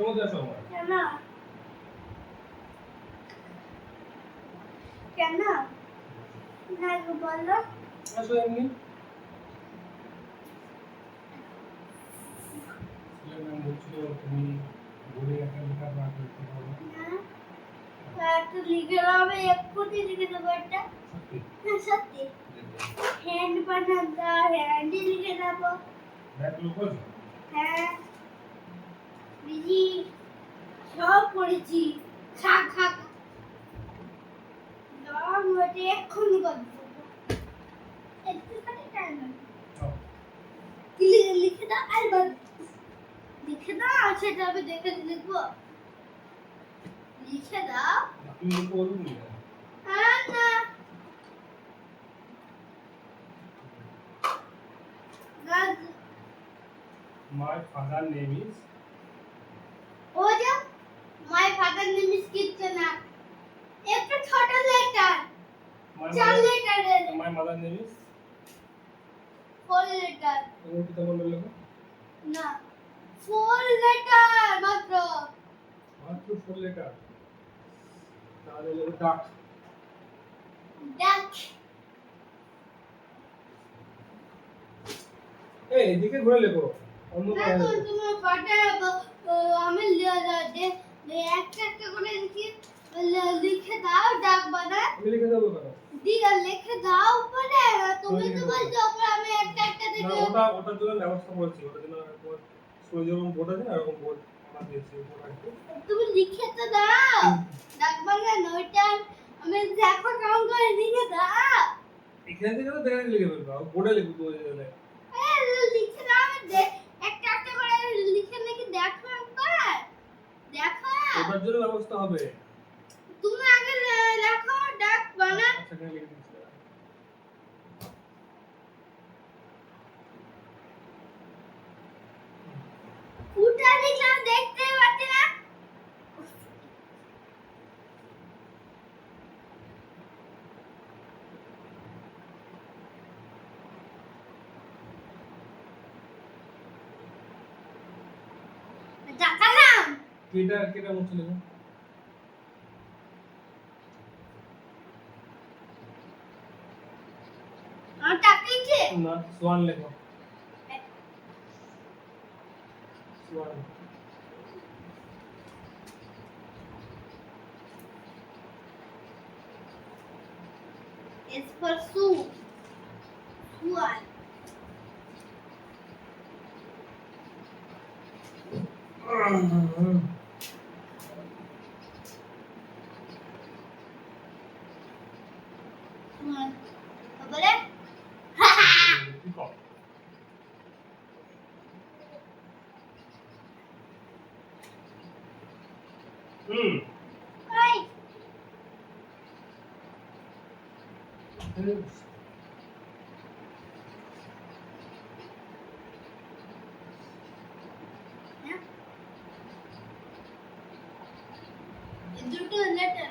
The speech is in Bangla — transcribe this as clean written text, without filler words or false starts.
মধ্যে আসো আমার। কেন কেন না গো বলো আসো এমনি। ম্যাম বলছিল তুমি বলে একটা লেখা না করতে পারো। না তো লিখে হবে এক্ষুনি লিখে দেবো এটা সত্যি হ্যাঁ সত্যি হ্যান্ড বানাতে হ্যান্ডই লিখে দেবো ব্যাগ লোকজ। হ্যাঁ বিজি সব পড়েছি খা খা দাম ওটা এক্ষুনি করে দেবো একটু খালি টাইম কি লিখে দাও আর লিখে দাও সেটা আমি দেখে লিখবো লিখে দাও তুমি লিখে বলুন না। হ্যাঁ না গাছ My father name is ও যা মাই ফাদার নেম ইজ কিচনা একটা ছোট লেটার চার লেটারের my mother name is four letter তোমার পিতা বললো লেখো। না ফোর লেটার মাত্র মাত্র 4 লেটার। তাহলে লেখো ডাক। ডাক এই এদিকে ঘুরে লেখো। অন্য না পায়ে তো লেখো। তোমার পাটা আমি একটা একটা করে লিখে দাও ডাক বানা আমি লিখে দেবো কেন? দিগা লিখে দাও পরে তুমি লিখে তো দেবো। বলছো পরে আমি একটা একটা না দেখে ওটার জন্য ব্যবস্থা করেছি। ওটার জন্য তোমার স্কুলে যেরকম বোর্ড আছে না এরকম বোর্ড আমরা দিয়েছি বোর্ড আছে। তুমি লিখে তো দাও ডাক বানা নয়টা আমি দেখো কেমন করে লিখে দাও এখান থেকে তো দেখে লিখে ফেলবা। বোর্ডে লিখবো তো গেলে। লিখে দাও আমি একটা একটা করে লিখে নাকি দেখো একবার দেখো ওটার জন্য ব্যবস্থা হবে। তুমি আগে লেখো ডাক বানা আচ্ছা এখানে লিখে দিচ্ছি। ফুটা লিখলাম দেখতে পাচ্ছি না দেখালাম কেটা মুছে লেখো। আমার টাকাইছে না সোয়ান লেখো। Schwann. S for Sue. Swan. Swan. Boleh? Hai. Ya. Itu tuh letter.